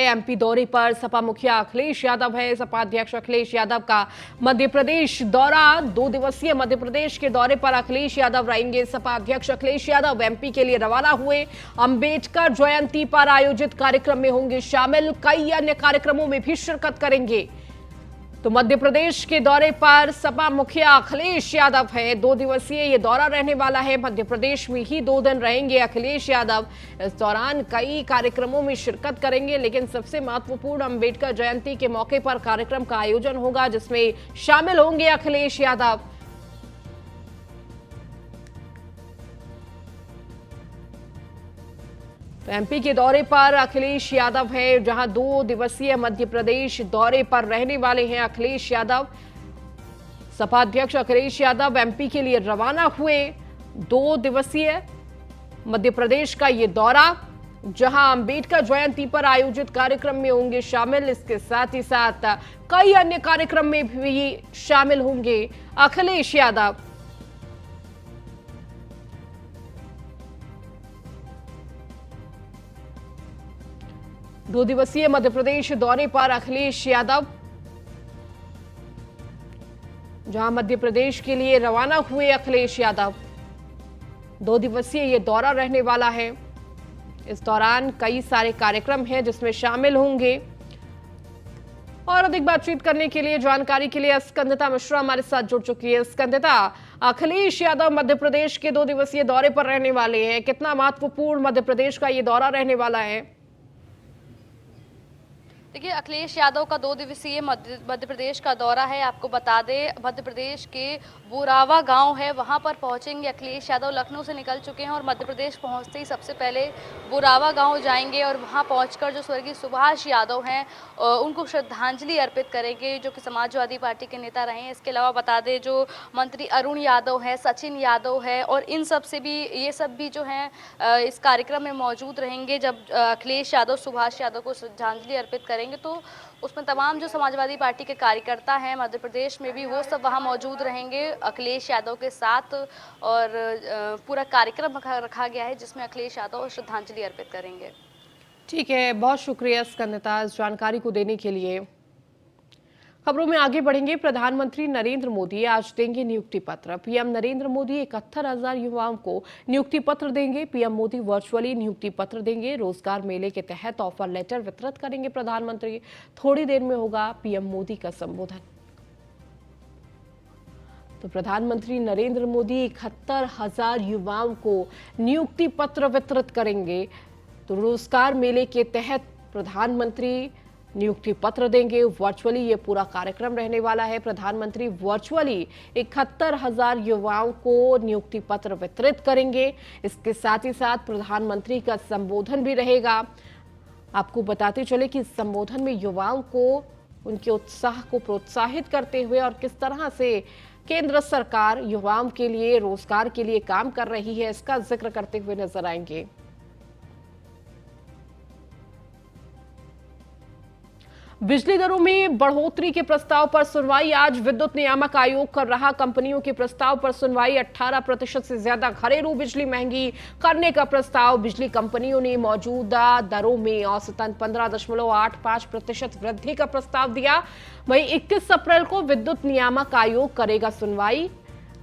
MP दौरे पर सपा मुखिया अखिलेश यादव है। सपा अध्यक्ष अखिलेश यादव का मध्य प्रदेश दौरा, 2 दिवसीय मध्य प्रदेश के दौरे पर अखिलेश यादव रहेंगे। सपा अध्यक्ष अखिलेश यादव एमपी के लिए रवाना हुए। अंबेडकर जयंती पर आयोजित कार्यक्रम में होंगे शामिल, कई अन्य कार्यक्रमों में भी शिरकत करेंगे। तो मध्य प्रदेश के दौरे पर सपा मुखिया अखिलेश यादव है। 2 दिवसीय ये दौरा रहने वाला है। मध्य प्रदेश में ही 2 दिन रहेंगे अखिलेश यादव। इस दौरान कई कार्यक्रमों में शिरकत करेंगे, लेकिन सबसे महत्वपूर्ण अंबेडकर जयंती के मौके पर कार्यक्रम का आयोजन होगा, जिसमें शामिल होंगे अखिलेश यादव। तो एमपी के दौरे पर अखिलेश यादव है, जहां 2 दिवसीय मध्य प्रदेश दौरे पर रहने वाले हैं अखिलेश यादव। सपा अध्यक्ष अखिलेश यादव एमपी के लिए रवाना हुए। 2 दिवसीय मध्य प्रदेश का ये दौरा, जहां अंबेडकर जयंती पर आयोजित कार्यक्रम में होंगे शामिल। इसके साथ ही साथ कई अन्य कार्यक्रम में भी शामिल होंगे अखिलेश यादव। दो दिवसीय मध्य प्रदेश दौरे पर अखिलेश यादव, जहां मध्य प्रदेश के लिए रवाना हुए अखिलेश यादव। 2 दिवसीय ये दौरा रहने वाला है। इस दौरान कई सारे कार्यक्रम हैं जिसमें शामिल होंगे। और अधिक बातचीत करने के लिए, जानकारी के लिए स्कंदता मिश्रा हमारे साथ जुड़ चुकी है। स्कंदता, अखिलेश यादव मध्य प्रदेश के 2 दिवसीय दौरे पर रहने वाले हैं। कितना महत्वपूर्ण मध्य प्रदेश का ये दौरा रहने वाला है? देखिए, अखिलेश यादव का 2 दिवसीय मध्य प्रदेश का दौरा है। आपको बता दें, मध्य प्रदेश के बुरावा गांव है, वहां पर पहुंचेंगे अखिलेश यादव। लखनऊ से निकल चुके हैं और मध्य प्रदेश पहुंचते ही सबसे पहले बुरावा गांव जाएंगे और वहां पहुंचकर जो स्वर्गीय सुभाष यादव हैं उनको श्रद्धांजलि अर्पित करेंगे, जो कि समाजवादी पार्टी के नेता रहे हैं। इसके अलावा बता दें, जो मंत्री अरुण यादव है, सचिन यादव है, और इन सब से भी, ये सब भी जो हैं इस कार्यक्रम में मौजूद रहेंगे। जब अखिलेश यादव सुभाष यादव को श्रद्धांजलि अर्पित करेंगे तो उसमें तमाम जो समाजवादी पार्टी के कार्यकर्ता हैं मध्य प्रदेश में भी, वो सब वहां मौजूद रहेंगे अखिलेश यादव के साथ। और पूरा कार्यक्रम रखा गया है जिसमें अखिलेश यादव श्रद्धांजलि अर्पित करेंगे। ठीक है, बहुत शुक्रिया स्कंदता इस जानकारी को देने के लिए। खबरों में आगे बढ़ेंगे। प्रधानमंत्री नरेंद्र मोदी आज देंगे नियुक्ति पत्र। पीएम नरेंद्र मोदी 71,000 युवाओं को नियुक्ति पत्र देंगे। पीएम मोदी वर्चुअली नियुक्ति पत्र देंगे। रोजगार मेले के तहत ऑफर लेटर वितरित करेंगे प्रधानमंत्री। थोड़ी देर में होगा पीएम मोदी का संबोधन। तो प्रधानमंत्री नरेंद्र मोदी 71,000 युवाओं को नियुक्ति पत्र वितरित करेंगे। तो रोजगार मेले के तहत प्रधानमंत्री नियुक्ति पत्र देंगे। वर्चुअली ये पूरा कार्यक्रम रहने वाला है। प्रधानमंत्री वर्चुअली 71,000 युवाओं को नियुक्ति पत्र वितरित करेंगे। इसके साथ ही साथ प्रधानमंत्री का संबोधन भी रहेगा। आपको बताते चले कि इस संबोधन में युवाओं को उनके उत्साह को प्रोत्साहित करते हुए और किस तरह से केंद्र सरकार युवाओं के लिए, रोजगार के लिए काम कर रही है, इसका जिक्र करते हुए नजर आएंगे। बिजली दरों में बढ़ोतरी के प्रस्ताव पर सुनवाई आज विद्युत नियामक आयोग कर रहा। कंपनियों के प्रस्ताव पर सुनवाई। 18% से ज्यादा घरेलू बिजली महंगी करने का प्रस्ताव। बिजली कंपनियों ने मौजूदा दरों में औसतन 15.85% वृद्धि का प्रस्ताव दिया। वहीं 21 अप्रैल को विद्युत नियामक आयोग करेगा सुनवाई।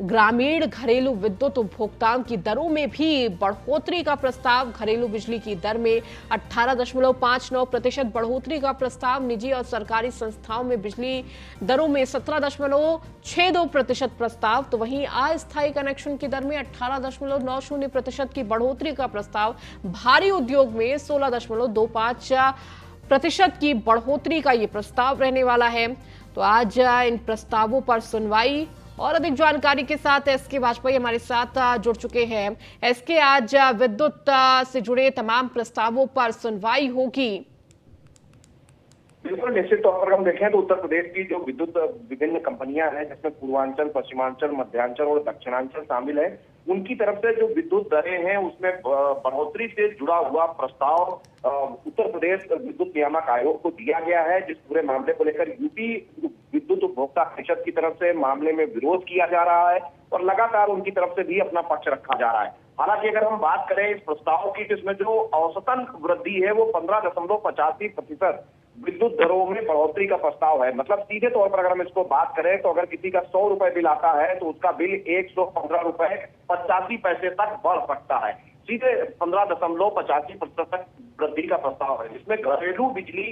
ग्रामीण घरेलू विद्युत उपभोक्ताओं की दरों में भी बढ़ोतरी का प्रस्ताव। घरेलू बिजली की दर में 18.59% बढ़ोतरी का प्रस्ताव। निजी और सरकारी संस्थाओं में बिजली दरों में 17.62% प्रस्ताव। तो वहीं अस्थायी कनेक्शन की दर में 18.90% की बढ़ोतरी का प्रस्ताव। भारी उद्योग में 16.25% की बढ़ोतरी का ये प्रस्ताव रहने वाला है। तो आज इन प्रस्तावों पर सुनवाई। और अधिक जानकारी के साथ एसके वाजपेयी हमारे साथ जुड़ चुके हैं। एसके, आज विद्युत से जुड़े तमाम प्रस्तावों पर सुनवाई होगी। बिल्कुल, निश्चित तौर पर हम देखें तो उत्तर प्रदेश की जो विद्युत विभिन्न कंपनियां हैं, जिसमें पूर्वांचल, पश्चिमांचल, मध्यांचल और दक्षिणांचल शामिल है, उनकी तरफ से जो विद्युत दरें हैं उसमें बढ़ोतरी से जुड़ा हुआ प्रस्ताव उत्तर प्रदेश विद्युत नियामक आयोग को दिया गया है। जिस पूरे मामले को लेकर यूपी विद्युत उपभोक्ता परिषद की तरफ से मामले में विरोध किया जा रहा है और लगातार उनकी तरफ से भी अपना पक्ष रखा जा रहा है। हालांकि अगर हम बात करें इस प्रस्ताव की, तो इसमें जो औसतन वृद्धि है वो 15.85% विद्युत दरों में बढ़ोतरी का प्रस्ताव है। मतलब सीधे तौर पर अगर हम इसको बात करें तो अगर किसी का 100 रुपए बिल आता है तो उसका बिल 115 रुपए 85 पैसे तक बढ़ सकता है। सीधे 15.85% तक वृद्धि का प्रस्ताव है, जिसमें घरेलू बिजली,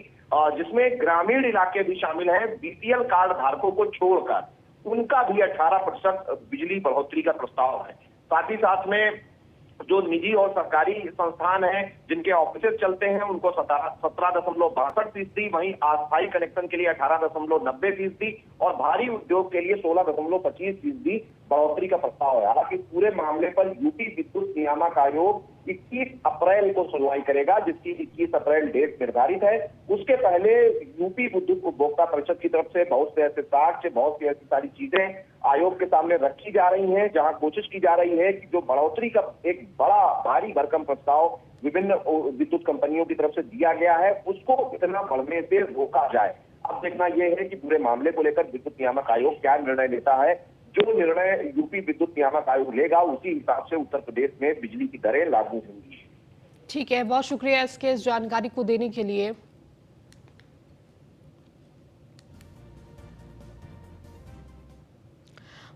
जिसमें ग्रामीण इलाके भी शामिल हैं, बीपीएल कार्ड धारकों को छोड़कर उनका भी 18% बिजली बढ़ोतरी का प्रस्ताव है। साथ ही साथ में जो निजी और सरकारी संस्थान हैं जिनके ऑफिस चलते हैं उनको 17.62%, वहीं अस्थायी कनेक्शन के लिए 18.90% और भारी उद्योग के लिए 16.25% बढ़ोतरी का प्रस्ताव है। हालांकि पूरे मामले पर यूपी विद्युत नियामक आयोग 21 अप्रैल को सुनवाई करेगा, जिसकी 21 अप्रैल डेट निर्धारित है। उसके पहले यूपी विद्युत उपभोक्ता परिषद की तरफ से बहुत से ऐसे साक्ष्य, बहुत सी ऐसी सारी चीजें आयोग के सामने रखी जा रही हैं, जहां कोशिश की जा रही है कि जो बढ़ोतरी का एक बड़ा भारी भरकम प्रस्ताव विभिन्न विद्युत कंपनियों की तरफ से दिया गया है, उसको इतना बढ़ने से रोका जाए। अब देखना यह है कि पूरे मामले को लेकर विद्युत नियामक आयोग क्या निर्णय लेता है। जो निर्णय यूपी विद्युत नियामक आयोग लेगा उसी हिसाब से उत्तर प्रदेश में बिजली की दरें लागू होंगी। ठीक है, बहुत शुक्रिया इसके इस जानकारी को देने के लिए।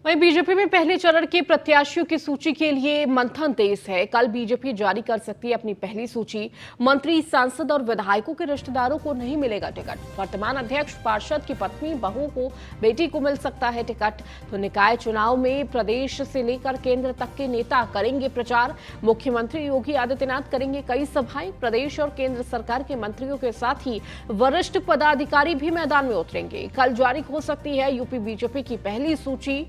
वहीं बीजेपी में पहले चरण के प्रत्याशियों की सूची के लिए मंथन तेज है। कल बीजेपी जारी कर सकती है अपनी पहली सूची। मंत्री, सांसद और विधायकों के रिश्तेदारों को नहीं मिलेगा टिकट। वर्तमान अध्यक्ष, पार्षद की पत्नी, बहू को, बेटी को मिल सकता है टिकट। तो निकाय चुनाव में प्रदेश से लेकर केंद्र तक के नेता करेंगे प्रचार। मुख्यमंत्री योगी आदित्यनाथ करेंगे कई सभाएं। प्रदेश और केंद्र सरकार के मंत्रियों के साथ ही वरिष्ठ पदाधिकारी भी मैदान में उतरेंगे। कल जारी हो सकती है यूपी बीजेपी की पहली सूची।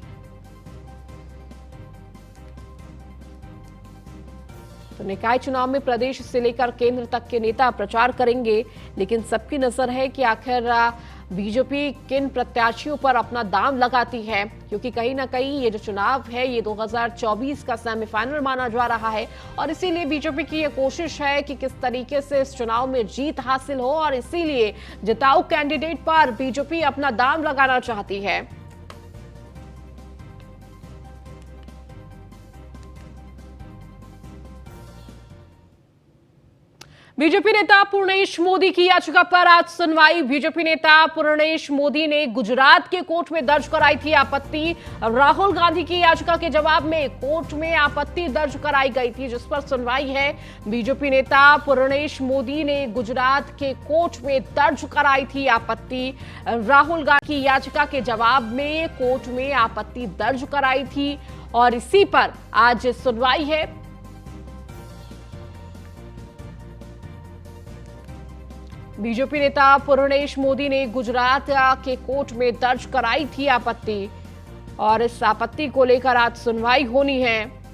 तो निकाय चुनाव में प्रदेश से लेकर केंद्र तक के नेता प्रचार करेंगे, लेकिन सबकी नजर है कि आखिर बीजेपी किन प्रत्याशियों पर अपना दाम लगाती है, क्योंकि कहीं ना कहीं ये जो चुनाव है ये 2024 का सेमीफाइनल माना जा रहा है और इसीलिए बीजेपी की ये कोशिश है कि किस तरीके से इस चुनाव में जीत हासिल हो और इसीलिए जिताऊ कैंडिडेट पर बीजेपी अपना दाम लगाना चाहती है। बीजेपी नेता पूर्णेश मोदी की याचिका पर आज सुनवाई। बीजेपी नेता पूर्णेश मोदी ने गुजरात के कोर्ट में दर्ज कराई थी आपत्ति। राहुल गांधी की याचिका के जवाब में कोर्ट में आपत्ति दर्ज कराई गई थी, जिस पर सुनवाई है। बीजेपी नेता पूर्णेश मोदी ने गुजरात के कोर्ट में दर्ज कराई थी आपत्ति। राहुल गांधी की याचिका के जवाब में कोर्ट में आपत्ति दर्ज कराई थी और इसी पर आज सुनवाई है। बीजेपी नेता पूर्णेश मोदी ने गुजरात के कोर्ट में दर्ज कराई थी आपत्ति और इस आपत्ति को लेकर आज सुनवाई होनी है।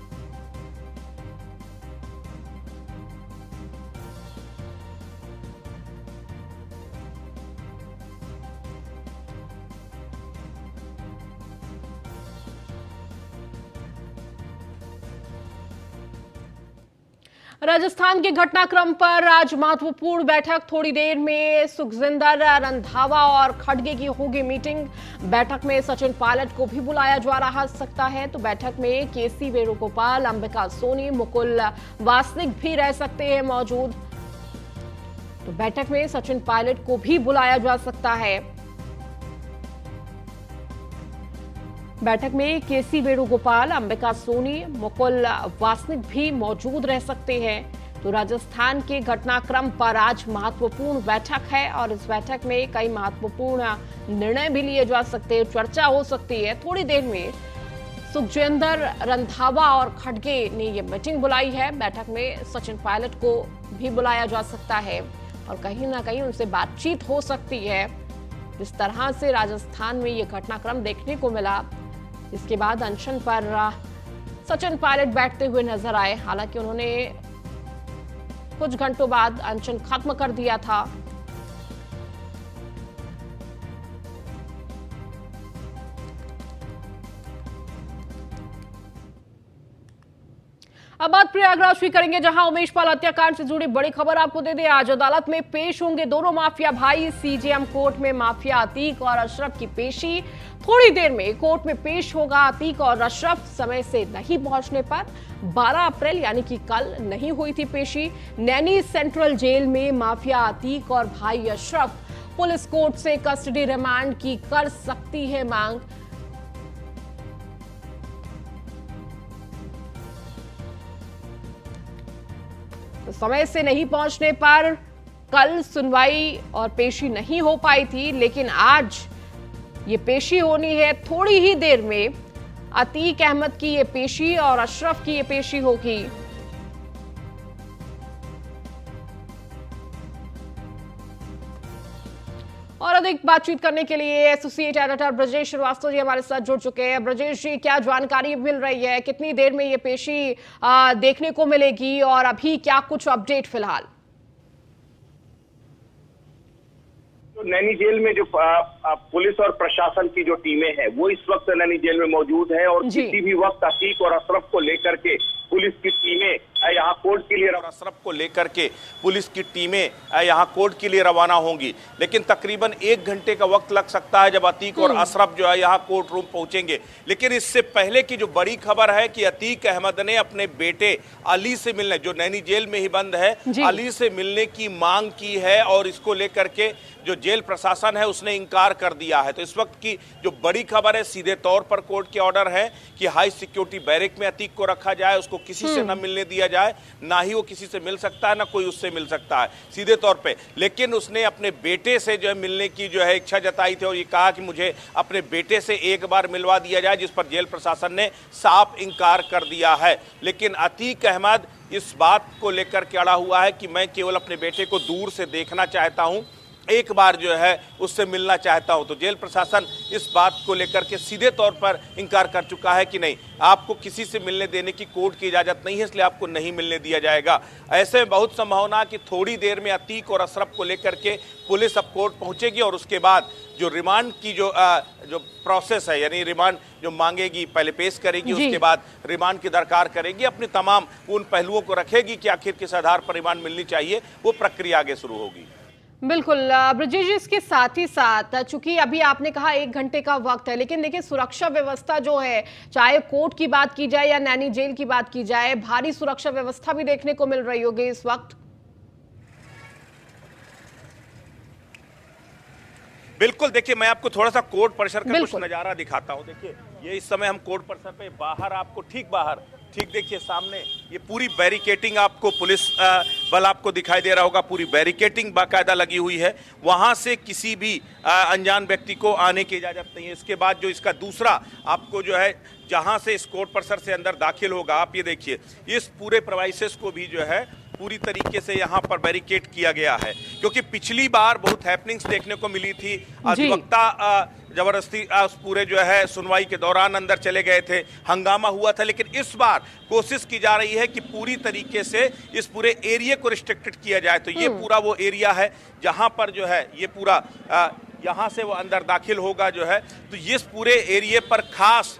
राजस्थान के घटनाक्रम पर आज महत्वपूर्ण बैठक। थोड़ी देर में सुखजिंदर रंधावा और खड़गे की होगी मीटिंग। बैठक में सचिन पायलट को भी बुलाया जा रहा सकता है। तो बैठक में केसी वेणुगोपाल, अंबिका सोनी, मुकुल वासनिक भी रह सकते हैं मौजूद। तो बैठक में सचिन पायलट को भी बुलाया जा सकता है। बैठक में केसी वेणुगोपाल, अंबिका सोनी, मुकुल वासनिक भी मौजूद रह सकते हैं। तो राजस्थान के घटनाक्रम पर आज महत्वपूर्ण बैठक है और इस बैठक में कई महत्वपूर्ण निर्णय भी लिए जा सकते हैं, चर्चा हो सकती है। थोड़ी देर में सुखजिंदर रंधावा और खड़गे ने ये मीटिंग बुलाई है। बैठक में सचिन पायलट को भी बुलाया जा सकता है और कहीं ना कहीं उनसे बातचीत हो सकती है। जिस तरह से राजस्थान में ये घटनाक्रम देखने को मिला, इसके बाद अनशन पर सचिन पायलट बैठते हुए नजर आए। हालांकि उन्होंने कुछ घंटों बाद अनशन खत्म कर दिया था। अब बात प्रयागराज की करेंगे, जहां उमेश पाल हत्याकांड से जुड़ी बड़ी खबर आपको दे दें। आज अदालत में पेश होंगे दोनों माफिया भाई। सीजेएम कोर्ट में माफिया अतीक और अशरफ की पेशी। थोड़ी देर में कोर्ट में पेश होगा अतीक और अशरफ। समय से नहीं पहुंचने पर 12 अप्रैल यानी कि कल नहीं हुई थी पेशी। नैनी सेंट्रल जेल में माफिया अतीक और भाई अशरफ पुलिस कोर्ट से कस्टडी रिमांड की कर सकती है मांग। तो समय से नहीं पहुंचने पर कल सुनवाई और पेशी नहीं हो पाई थी, लेकिन आज ये पेशी होनी है। थोड़ी ही देर में अतीक अहमद की ये पेशी और अशरफ की ये पेशी होगी। और अधिक बातचीत करने के लिए एसोसिएट एडिटर ब्रजेश श्रीवास्तव जी हमारे साथ जुड़ चुके हैं। ब्रजेश जी, क्या जानकारी मिल रही है, कितनी देर में ये पेशी देखने को मिलेगी और अभी क्या कुछ अपडेट फिलहाल? नैनी जेल में जो पुलिस और प्रशासन की जो टीमें हैं वो इस वक्त नैनी जेल में मौजूद है और किसी भी वक्त अतीक और अशरफ को लेकर के पुलिस की टीमें यहाँ कोर्ट के लिए अशरफ को लेकर के पुलिस की टीमें यहाँ कोर्ट के लिए रवाना होंगी। लेकिन तकरीबन 1 घंटे का वक्त लग सकता है जब अतीक और अशरफ जो है यहाँ कोर्ट रूम पहुंचेंगे। लेकिन इससे पहले की जो बड़ी खबर है कि अतीक अहमद ने अपने बेटे अली से मिलने, जो नैनी जेल में ही बंद है, अली से मिलने की मांग की है और इसको लेकर के जो जेल प्रशासन है उसने इंकार कर दिया है। तो इस वक्त की जो बड़ी खबर है, सीधे तौर पर कोर्ट के ऑर्डर है कि हाई सिक्योरिटी बैरक में अतीक को रखा जाए, उसको किसी से न मिलने दिया जाए, ना ही वो किसी से मिल सकता है, ना कोई उससे मिल सकता है सीधे तौर पे। लेकिन उसने अपने बेटे से जो है मिलने की जो है इच्छा जताई थी और ये कहा कि मुझे अपने बेटे से एक बार मिलवा दिया जाए, जिस पर जेल प्रशासन ने साफ इंकार कर दिया है। लेकिन अतीक अहमद इस बात को लेकर के अड़ा हुआ है कि मैं केवल अपने बेटे को दूर से देखना चाहता हूं, एक बार जो है उससे मिलना चाहता हूं। तो जेल प्रशासन इस बात को लेकर के सीधे तौर पर इंकार कर चुका है कि नहीं, आपको किसी से मिलने देने की कोर्ट की इजाजत नहीं है, इसलिए आपको नहीं मिलने दिया जाएगा। ऐसे में बहुत संभावना कि थोड़ी देर में अतीक और अशरफ को लेकर के पुलिस अब कोर्ट पहुंचेगी और उसके बाद जो रिमांड की जो प्रोसेस है, यानी रिमांड जो मांगेगी पहले पेश करेगी, उसके बाद रिमांड की दरकार करेगी, अपने तमाम उन पहलुओं को रखेगी कि आखिर किस आधार पर रिमांड मिलनी चाहिए, वो प्रक्रिया आगे शुरू होगी। बिल्कुल ब्रजेश जी, इसके साथ ही साथ चूंकि अभी आपने कहा 1 घंटे का वक्त है, लेकिन देखिए सुरक्षा व्यवस्था जो है, चाहे कोर्ट की बात की जाए या नैनी जेल की बात की जाए, भारी सुरक्षा व्यवस्था भी देखने को मिल रही होगी इस वक्त। बिल्कुल, देखिए मैं आपको थोड़ा सा कोर्ट परिसर का कुछ नजारा दिखाता हूं। देखिए ये इस समय हम कोर्ट परिसर पे बाहर, आपको ठीक देखिए सामने ये पूरी बैरिकेटिंग आपको पुलिस बल आपको दिखाई दे रहा होगा, पूरी बैरिकेटिंग बाकायदा लगी हुई है। वहां से किसी भी अनजान व्यक्ति को आने की इजाजत नहीं है। इसके बाद जो इसका दूसरा आपको जो है, जहां से इस कोर्ट परिसर से अंदर दाखिल होगा, आप ये देखिए इस पूरे प्रेमाइसेस को भी जो है पूरी तरीके से यहाँ पर बैरिकेड किया गया है, क्योंकि पिछली बार बहुत हैपनिंग्स देखने को मिली थी। अधिवक्ता जबरदस्ती उस पूरे जो है सुनवाई के दौरान अंदर चले गए थे, हंगामा हुआ था। लेकिन इस बार कोशिश की जा रही है कि पूरी तरीके से इस पूरे एरिया को रिस्ट्रिक्टेड किया जाए। तो ये पूरा वो एरिया है जहां पर जो है ये पूरा यहाँ से वो अंदर दाखिल होगा जो है। तो ये पूरे एरिया पर खास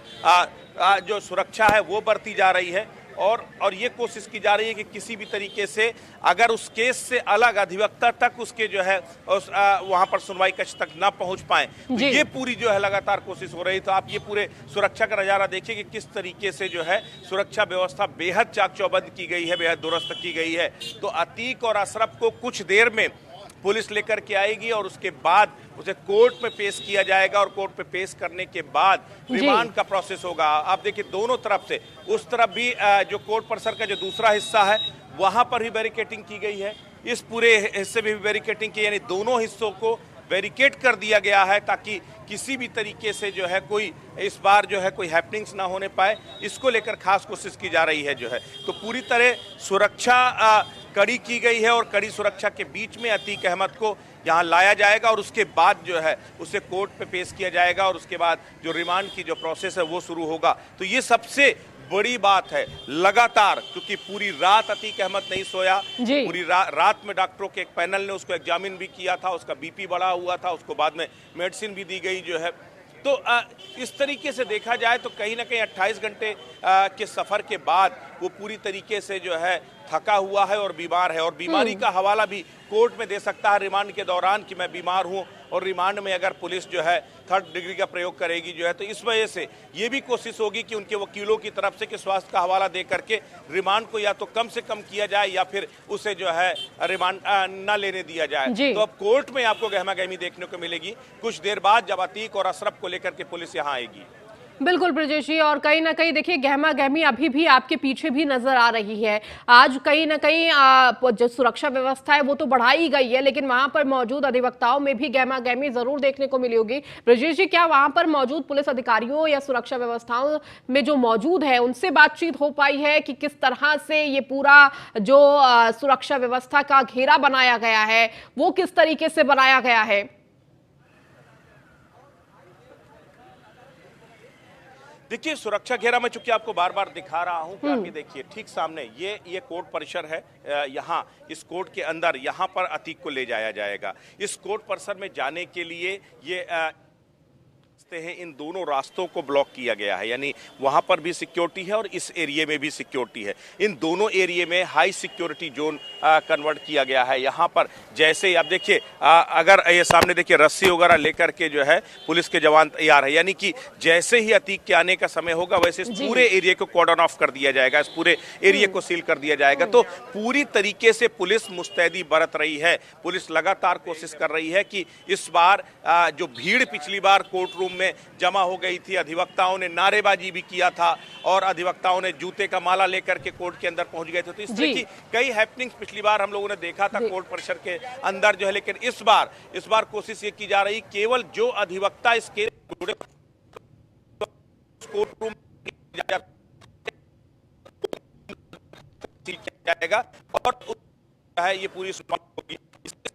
जो सुरक्षा है वो बरती जा रही है और ये कोशिश की जा रही है कि किसी भी तरीके से अगर उस केस से अलग अधिवक्ता तक उसके जो है वहां पर सुनवाई कक्ष तक ना पहुंच पाए। तो ये पूरी जो है लगातार कोशिश हो रही है। तो आप ये पूरे सुरक्षा का नजारा देखिए कि किस तरीके से जो है सुरक्षा व्यवस्था बेहद चाक चौबंद की गई है, बेहद दुरुस्त की गई है। तो अतीक और अशरफ को कुछ देर में पुलिस लेकर के आएगी और उसके बाद उसे कोर्ट में पेश किया जाएगा और कोर्ट में पेश करने के बाद रिमांड का प्रोसेस होगा। आप देखिए दोनों तरफ से, उस तरफ भी जो कोर्ट परिसर का जो दूसरा हिस्सा है वहां पर भी बैरिकेटिंग की गई है, इस पूरे हिस्से में भी बैरिकेटिंग की, यानी दोनों हिस्सों को बैरिकेड कर दिया गया है ताकि किसी भी तरीके से जो है कोई इस बार जो है कोई हैपनिंग्स ना होने पाए। इसको लेकर खास कोशिश की जा रही है जो है। तो पूरी तरह सुरक्षा कड़ी की गई है और कड़ी सुरक्षा के बीच में अतीक अहमद को यहाँ लाया जाएगा और उसके बाद जो है उसे कोर्ट पे पेश किया जाएगा और उसके बाद जो रिमांड की जो प्रोसेस है वो शुरू होगा। तो ये सबसे बड़ी बात है लगातार, क्योंकि पूरी रात अतीक अहमद नहीं सोया। पूरी रात में डॉक्टरों के एक पैनल ने उसको एग्जामिन भी किया था, उसका बीपी बढ़ा हुआ था, उसको बाद में मेडिसिन भी दी गई जो है। तो इस तरीके से देखा जाए तो कहीं ना कहीं 28 घंटे के सफ़र के बाद वो पूरी तरीके से जो है थका हुआ है और बीमार है, और बीमारी का हवाला भी कोर्ट में दे सकता है रिमांड के दौरान कि मैं बीमार हूं, और रिमांड में अगर पुलिस जो है 3rd डिग्री का प्रयोग करेगी जो है, तो इस वजह से ये भी कोशिश होगी कि उनके वकीलों की तरफ से कि स्वास्थ्य का हवाला दे करके रिमांड को या तो कम से कम किया जाए या फिर उसे जो है रिमांड न लेने दिया जाए। तो अब कोर्ट में आपको गहमा गहमी देखने को मिलेगी कुछ देर बाद जब अतीक और अशरफ को लेकर के पुलिस यहाँ आएगी। बिल्कुल ब्रजेश जी, और कहीं ना कहीं देखिए गहमा गहमी अभी भी आपके पीछे भी नजर आ रही है। आज कहीं ना कहीं जो सुरक्षा व्यवस्था है वो तो बढ़ाई गई है, लेकिन वहां पर मौजूद अधिवक्ताओं में भी गहमा गहमी जरूर देखने को मिली होगी। ब्रजेश जी, क्या वहां पर मौजूद पुलिस अधिकारियों या सुरक्षा व्यवस्थाओं में जो मौजूद है उनसे बातचीत हो पाई है कि किस तरह से ये पूरा जो सुरक्षा व्यवस्था का घेरा बनाया गया है वो किस तरीके से बनाया गया है? देखिए, सुरक्षा घेरा में चूंकि आपको बार बार दिखा रहा हूं कि आप ये देखिए ठीक सामने ये कोर्ट परिसर है। यहाँ इस कोर्ट के अंदर यहाँ पर अतीक को ले जाया जाएगा। इस कोर्ट परिसर में जाने के लिए ये हैं इन दोनों रास्तों को ब्लॉक किया गया है, यानी वहां पर भी सिक्योरिटी है और इस एरिया में भी सिक्योरिटी है। इन दोनों एरिया में हाई सिक्योरिटी जोन कन्वर्ट किया गया है। यहाँ पर जैसे ही आप देखिए, अगर ये सामने देखिए रस्सी वगैरह लेकर के जो है पुलिस के जवान तैयार है, यानी कि जैसे ही अतीक के आने का समय होगा वैसे इस पूरे एरिया को कॉर्डन ऑफ कर दिया जाएगा, इस पूरे एरिया को सील कर दिया जाएगा। तो पूरी तरीके से पुलिस मुस्तैदी बरत रही है। पुलिस लगातार कोशिश कर रही है कि इस बार जो भीड़ पिछली बार कोर्ट रूम में जमा हो गई थी, अधिवक्ताओं ने नारेबाजी भी किया था और अधिवक्ताओं ने जूते का माला लेकर के कोर्ट के अंदर पहुंच गए थे। तो इस तरह की कई हैपनिंग्स पिछली बार हम लोगों ने देखा था कोर्ट परिसर के अंदर जो है, लेकिन इस बार कोशिश ये की जा रही केवल जो अधिवक्ता इस केस जुड़े कोर्ट रूम जाएगा और है ये पूरी सुनवाई होगी।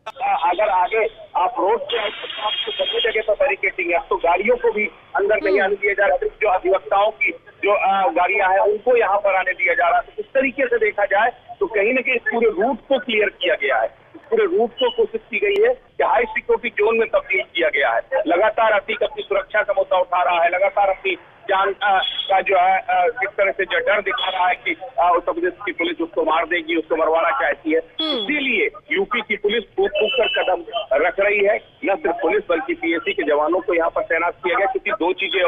अगर आगे आप रोड पे आपको सभी जगह पर बैरिकेडिंग है, अब तो गाड़ियों को भी अंदर नहीं आने दिया जा रहा है। जो अधिवक्ताओं की जो गाड़ियां हैं उनको यहाँ पर आने दिया जा रहा है। तो इस तरीके से देखा जाए तो कहीं ना कहीं इस पूरे रूट को क्लियर किया गया है। इस पूरे रूट को कोशिश की गई है कि हाई सिक्योरिटी जोन में तब्दील किया गया है। लगातार अतीक अपनी सुरक्षा का मुद्दा उठा रहा है, लगातार अपनी जान का जो है किस तरह से जो डर दिखा रहा है कि उत्तर प्रदेश की पुलिस उसको मार देगी, उसको मरवाना चाहती है। इसीलिए यूपी की पुलिस फूक फूक कर कदम रख रही है। न सिर्फ पुलिस बल्कि पीएसी के जवानों को यहाँ पर तैनात किया गया, क्योंकि दो चीजें,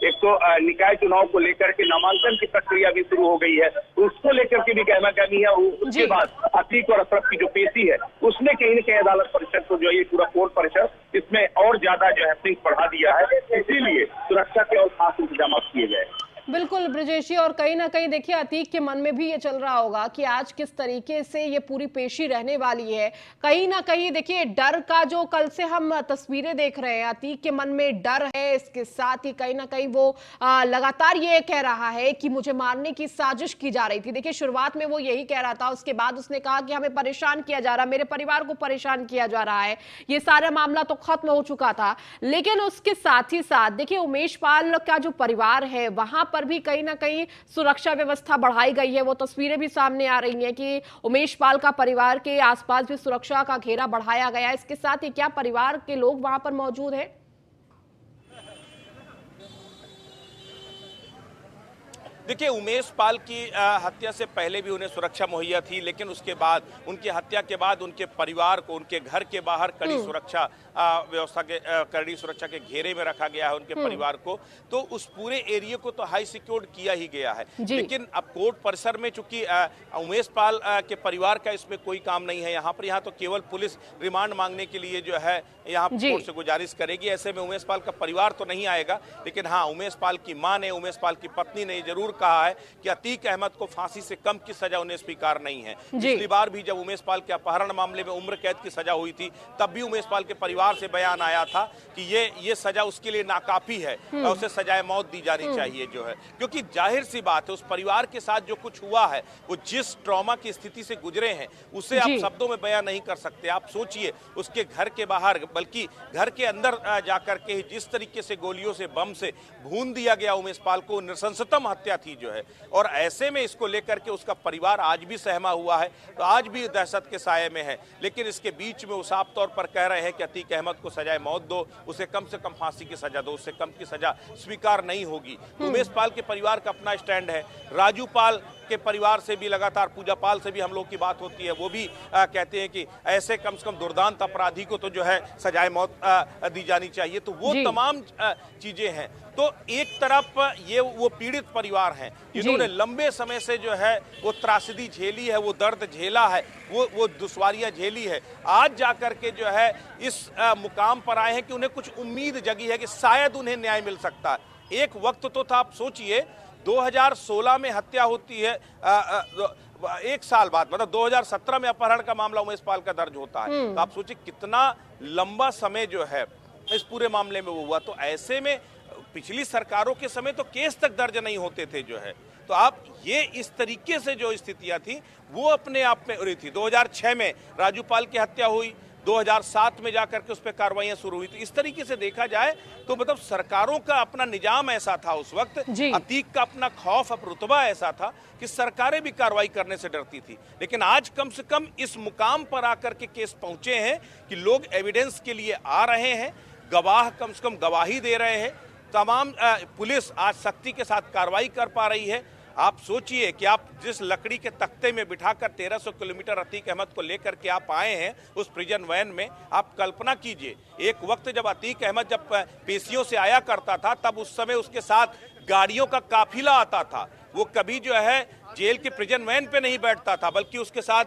एक तो निकाय चुनाव को लेकर के नामांकन की प्रक्रिया भी शुरू हो गई है, उसको लेकर के भी गहमा गहमी है। उसके बाद अतीक और अशरफ की जो पेशी है उसने कहीं न कहीं अदालत परिषद को जो ये पूरा कोर्ट परिसर इसमें और ज्यादा जो है बढ़ा दिया है। इसीलिए सुरक्षा के और खास इंतजाम किए गए। बिल्कुल ब्रजेश जी, और कहीं ना कहीं देखिए अतीक के मन में भी ये चल रहा होगा कि आज किस तरीके से ये पूरी पेशी रहने वाली है। कहीं ना कहीं देखिए डर का जो कल से हम तस्वीरें देख रहे हैं, अतीक के मन में डर है। इसके साथ ही कहीं ना कहीं वो लगातार ये कह रहा है कि मुझे मारने की साजिश की जा रही थी। देखिए शुरुआत में वो यही कह रहा था, उसके बाद उसने कहा कि हमें परेशान किया जा रहा, मेरे परिवार को परेशान किया जा रहा है। ये सारा मामला तो खत्म हो चुका था, लेकिन उसके साथ ही साथ देखिए उमेश पाल का जो परिवार है वहां पर भी कहीं ना कहीं सुरक्षा व्यवस्था बढ़ाई गई है। वो तस्वीरें भी सामने आ रही हैं कि उमेश पाल का परिवार के आसपास भी सुरक्षा का घेरा बढ़ाया गया है। इसके साथ ही क्या परिवार के लोग वहां पर मौजूद हैं? देखिए, उमेश पाल की हत्या से पहले भी उन्हें सुरक्षा मुहैया थी, लेकिन उसके बाद उनकी हत्या के बाद उनके परिवार को उनके घर के बाहर कड़ी सुरक्षा व्यवस्था के कड़ी सुरक्षा के घेरे में रखा गया है उनके परिवार को। तो उस पूरे एरिया को तो हाई सिक्योर्ड किया ही गया है। लेकिन अब कोर्ट परिसर में चूंकि उमेश पाल के परिवार का इसमें कोई काम नहीं है यहाँ तो केवल पुलिस रिमांड मांगने के लिए जो है यहाँ कोर्ट से गुजारिश करेगी। ऐसे में उमेश पाल का परिवार तो नहीं आएगा, लेकिन हाँ उमेश पाल की मां ने, उमेश पाल की पत्नी ने जरूर कहा है कि अतीक अहमद को फांसी से कम की सजा उन्हें स्वीकार नहीं है। पिछली बार भी जब उमेश पाल के अपहरण मामले में उम्र कैद की सजा हुई थी, तब भी उमेश पाल के परिवार से बयान आया था कि ये सजा उसके लिए नाकाफी है और उसे सजाए मौत दी जानी चाहिए जो है। क्योंकि जाहिर सी बात है उस परिवार के साथ जो कुछ हुआ है, वो जिस ट्रॉमा की स्थिति से गुजरे हैं उसे आप शब्दों में बयान नहीं कर सकते। आप सोचिए उसके घर के बाहर बल्कि घर के अंदर जाकर के जिस तरीके से गोलियों से, बम से भून दिया गया उमेश पाल को, नृशंसतम हत्या थी जो है। और ऐसे में इसको लेकर के उसका परिवार आज भी सहमा हुआ है, तो आज भी दहशत के साये में है। लेकिन इसके बीच में वो साफ तौर पर कह रहे हैं कि अतीक अहमद को सजाए मौत दो, उसे कम से कम फांसी की सजा दो, उससे कम की सजा स्वीकार नहीं होगी। उमेश पाल के परिवार का अपना स्टैंड है। राजू पाल के परिवार से भी लगातार, पूजा पाल से भी हम लोग की बात होती है, वो भी कहते हैं कि ऐसे कम से कम दुर्दांत अपराधी को तो जो है सजाए मौत दी जानी चाहिए। तो वो तमाम चीजें हैं। तो एक तरफ ये वो पीड़ित परिवार हैं जिन्होंने लंबे समय से जो है वो त्रासदी झेली है, वो दर्द झेला है, वो दुश्वारियां झेली है। आज जाकर के जो है इस मुकाम पर आए हैं कि उन्हें कुछ उम्मीद जगी है कि शायद उन्हें न्याय मिल सकता है। एक वक्त तो था, आप सोचिए 2016 में हत्या होती है, एक साल बाद मतलब 2017 में अपहरण का मामला उमेश पाल का दर्ज होता है। तो आप सोचिए कितना लंबा समय जो है इस पूरे मामले में वो हुआ। तो ऐसे में पिछली सरकारों के समय तो केस तक दर्ज नहीं होते थे जो है। तो आप ये इस तरीके से जो स्थितियां थी वो अपने आप में हो रही थी। 2006 में राजू पाल की हत्या हुई, 2007 में जाकर के उस पर कार्रवाइयां शुरू हुई। तो इस तरीके से देखा जाए तो मतलब सरकारों का अपना निजाम ऐसा था उस वक्त, अतीक का अपना खौफ रुतबा ऐसा था कि सरकारें भी कार्रवाई करने से डरती थी। लेकिन आज कम से कम इस मुकाम पर आकर के केस पहुंचे हैं कि लोग एविडेंस के लिए आ रहे हैं, गवाह कम से कम गवाही दे रहे हैं, तमाम पुलिस आज सख्ती के साथ कार्रवाई कर पा रही है। आप सोचिए कि आप जिस लकड़ी के तख्ते में बिठाकर 1300 किलोमीटर अतीक अहमद को लेकर के आप आए हैं उस प्रिजन वैन में, आप कल्पना कीजिए एक वक्त जब अतीक अहमद जब पेशियों से आया करता था तब उस समय उसके साथ गाड़ियों का काफिला आता था। वो कभी जो है जेल के प्रिजन वैन पे नहीं बैठता था, बल्कि उसके साथ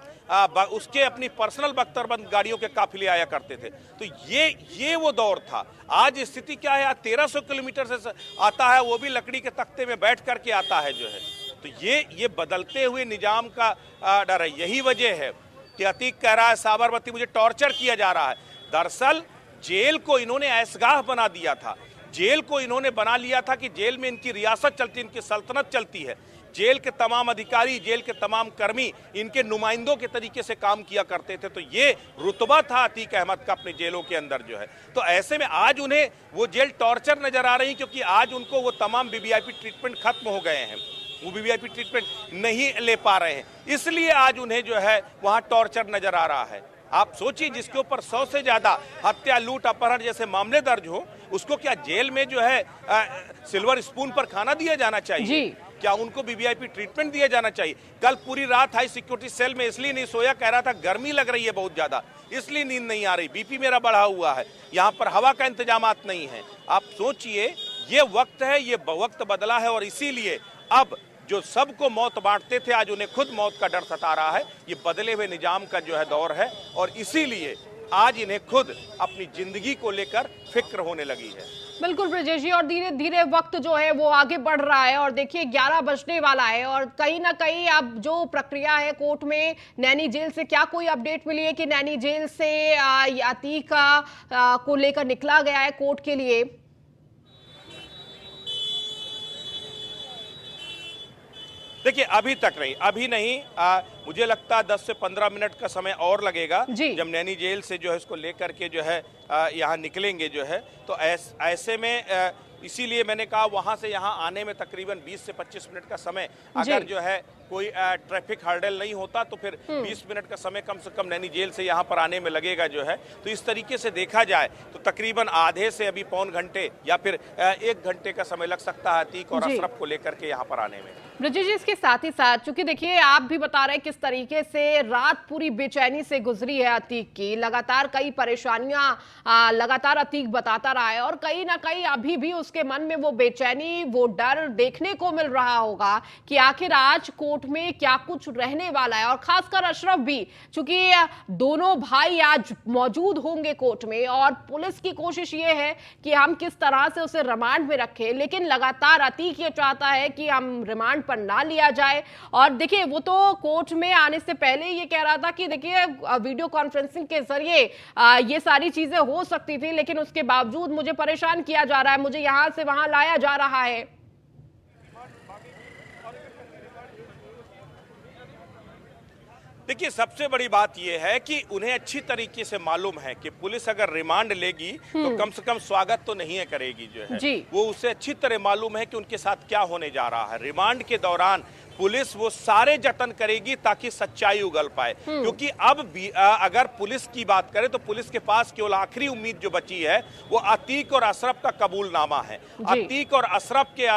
उसके अपनी पर्सनल बख्तरबंद गाड़ियों के काफिले आया करते थे। तो ये वो दौर था। आज स्थिति क्या है, आज 1300 किलोमीटर से आता है, वो भी लकड़ी के तख्ते में बैठ करके आता है जो है। तो ये बदलते हुए निजाम का डर है। यही वजह है कि अतीक कह रहा है साबरमती मुझे टॉर्चर किया जा रहा है। दरअसल जेल को इन्होंने ऐसगाह बना दिया था, जेल को इन्होंने बना लिया था कि जेल में इनकी रियासत चलती, इनकी सल्तनत चलती है। जेल के तमाम अधिकारी, जेल के तमाम कर्मी इनके नुमाइंदों के तरीके से काम किया करते थे। तो ये रुतबा था अतीक अहमद का अपने जेलों के अंदर जो है। तो ऐसे में आज उन्हें वो जेल टॉर्चर नजर आ रही, क्योंकि आज उनको वो तमाम वीवीआईपी ट्रीटमेंट खत्म हो गए हैं, वो वीवीआईपी ट्रीटमेंट नहीं ले पा रहे हैं, इसलिए आज उन्हें जो है वहां टॉर्चर नजर आ रहा है। आप सोचिए जिसके ऊपर 100 से ज्यादा हत्या, लूट, अपहरण जैसे मामले दर्ज हो, उसको क्या जेल में जो है सिल्वर स्पून पर खाना दिया जाना चाहिए? क्या उनको वीवीआईपी ट्रीटमेंट दिया जाना चाहिए? कल पूरी रात हाई सिक्योरिटी सेल में इसलिए नहीं सोया, कह रहा था गर्मी लग रही है बहुत ज्यादा, इसलिए नींद नहीं आ रही, बीपी मेरा बढ़ा हुआ है, यहाँ पर हवा का इंतजामात नहीं है। आप सोचिए ये वक्त है, ये वक्त बदला है और इसीलिए अब जो सबको मौत बांटते थे आज उन्हें खुद मौत का डर सता रहा है। ये बदले हुए निजाम का जो है दौर है और इसीलिए आज इन्हें खुद अपनी जिंदगी को लेकर फिक्र होने लगी है। बिल्कुल ब्रजेश जी, और धीरे धीरे वक्त जो है वो आगे बढ़ रहा है और देखिए 11 बजने वाला है और कहीं ना कहीं अब जो प्रक्रिया है कोर्ट में, नैनी जेल से क्या कोई अपडेट मिली है कि नैनी जेल से अतीक को लेकर निकला गया है कोर्ट के लिए? देखिए अभी तक नहीं, अभी नहीं। मुझे लगता है 10 से 15 मिनट का समय और लगेगा जब नैनी जेल से जो है इसको लेकर के जो है यहाँ निकलेंगे जो है। तो ऐसे में इसीलिए मैंने कहा वहां से यहाँ आने में तकरीबन 20 से 25 मिनट का समय, अगर जो है कोई ट्रैफिक हर्डल नहीं होता तो फिर 20 मिनट का समय कम से कम नैनी जेल से यहाँ पर आने में लगेगा जो है। तो इस तरीके से देखा जाए तो तकरीबन आधे से अभी पौन घंटे या फिर 1 घंटे का समय लग सकता है अतीक और अशरफ को लेकर के यहाँ पर आने में। ब्रजेश जी, इसके साथ ही साथ चूंकि देखिए आप भी बता रहे हैं किस तरीके से रात पूरी बेचैनी से गुजरी है अतीक की, लगातार कई परेशानियां लगातार अतीक बताता रहा है और कहीं ना कहीं अभी भी उसके मन में वो बेचैनी, वो डर देखने को मिल रहा होगा कि आखिर आज कोर्ट में क्या कुछ रहने वाला है। और खासकर अशरफ भी, चूंकि दोनों भाई आज मौजूद होंगे कोर्ट में और पुलिस की कोशिश ये है कि हम किस तरह से उसे रिमांड में रखें, लेकिन लगातार अतीक ये चाहता है कि हम रिमांड पर ना लिया जाए। और देखिए वो तो कोर्ट में आने से पहले ये कह रहा था कि देखिए वीडियो कॉन्फ्रेंसिंग के जरिए ये सारी चीजें हो सकती थी, लेकिन उसके बावजूद मुझे परेशान किया जा रहा है, मुझे यहां से वहां लाया जा रहा है। देखिए सबसे बड़ी बात यह है कि उन्हें अच्छी तरीके से मालूम है कि पुलिस अगर रिमांड लेगी तो कम से कम स्वागत तो नहीं है करेगी जो है। वो उसे अच्छी तरह मालूम है कि उनके साथ क्या होने जा रहा है। रिमांड के दौरान पुलिस वो सारे जतन करेगी ताकि सच्चाई उगल पाए। क्योंकि अब भी अगर पुलिस की बात करें तो पुलिस के पास केवल आखिरी उम्मीद जो बची है वो अतीक और अशरफ का कबूलनामा है। अतीक और अशरफ के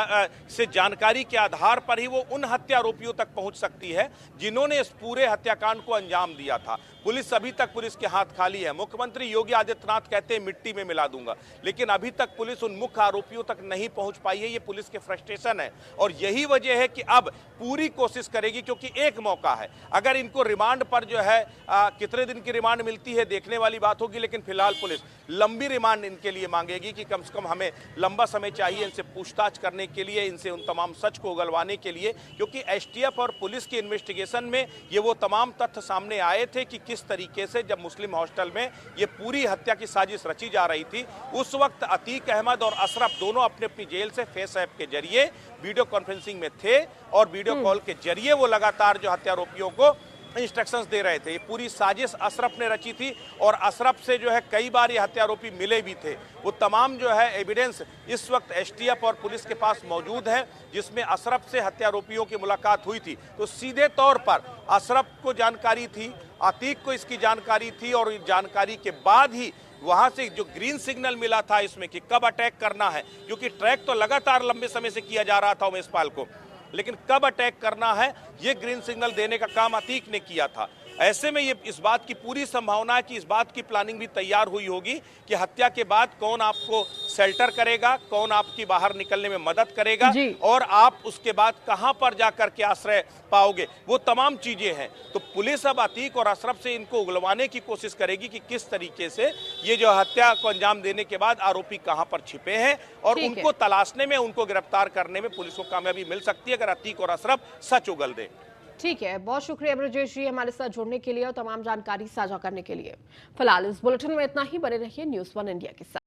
से जानकारी के आधार पर ही वो उन हत्या आरोपियों तक पहुंच सकती है जिन्होंने इस पूरे हत्याकांड को अंजाम दिया था। पुलिस अभी तक पुलिस के हाथ खाली है। मुख्यमंत्री योगी आदित्यनाथ कहते हैं मिट्टी में मिला दूंगा, लेकिन अभी तक पुलिस उन मुख्य आरोपियों तक नहीं पहुंच पाई है। ये पुलिस के फ्रस्ट्रेशन है और यही वजह है कि अब पूरी कोशिश करेगी, क्योंकि एक मौका है। अगर इनको रिमांड पर जो है कितने दिन की रिमांड मिलती है देखने वाली बात होगी, लेकिन फिलहाल पुलिस लंबी रिमांड इनके लिए मांगेगी कि कम से कम हमें लंबा समय चाहिए इनसे पूछताछ करने के लिए, इनसे उन तमाम सच को उगलवाने के लिए। क्योंकि एसटीएफ और पुलिस की इन्वेस्टिगेशन में ये वो तमाम तथ्य सामने आए थे कि किस तरीके से जब मुस्लिम हॉस्टल में ये पूरी हत्या की साजिश रची जा रही थी, उस वक्त अतीक अहमद और अशरफ दोनों अपने अपनी जेल से फेस ऐप के जरिए वीडियो कॉन्फ्रेंसिंग में थे और वीडियो कॉल के जरिए वो लगातार जो हत्या आरोपियों को इंस्ट्रक्शंस दे रहे थे। ये पूरी साजिश अशरफ ने रची थी और अशरफ से जो है कई बार ये हत्या आरोपी मिले भी थे। वो तमाम जो है एविडेंस इस वक्त एसटीएफ और पुलिस के पास मौजूद है, जिसमें अशरफ से हत्या आरोपियों की मुलाकात हुई थी। तो सीधे तौर पर अशरफ को जानकारी थी, अतीक को इसकी जानकारी थी और इस जानकारी के बाद ही वहां से जो ग्रीन सिग्नल मिला था इसमें कि कब अटैक करना है, क्योंकि ट्रैक तो लगातार लंबे समय से किया जा रहा था उमेश पाल को, लेकिन कब अटैक करना है ये ग्रीन सिग्नल देने का काम अतीक ने किया था। ऐसे में ये इस बात की पूरी संभावना है कि इस बात की प्लानिंग भी तैयार हुई होगी कि हत्या के बाद कौन आपको शेल्टर करेगा, कौन आपकी बाहर निकलने में मदद करेगा और आप उसके बाद कहां पर जाकर के आश्रय पाओगे, वो तमाम चीजें हैं। तो पुलिस अब अतीक और अशरफ से इनको उगलवाने की कोशिश करेगी कि किस तरीके से ये जो हत्या को अंजाम देने के बाद आरोपी कहां पर छिपे हैं और उनको तलाशने में, उनको गिरफ्तार करने में पुलिस को कामयाबी मिल सकती है अगर अतीक और अशरफ सच उगल दे। ठीक है, बहुत शुक्रिया ब्रजेश जी हमारे साथ जुड़ने के लिए और तमाम जानकारी साझा करने के लिए। फिलहाल इस बुलेटिन में इतना ही। बने रहिए न्यूज़ 1 इंडिया के साथ।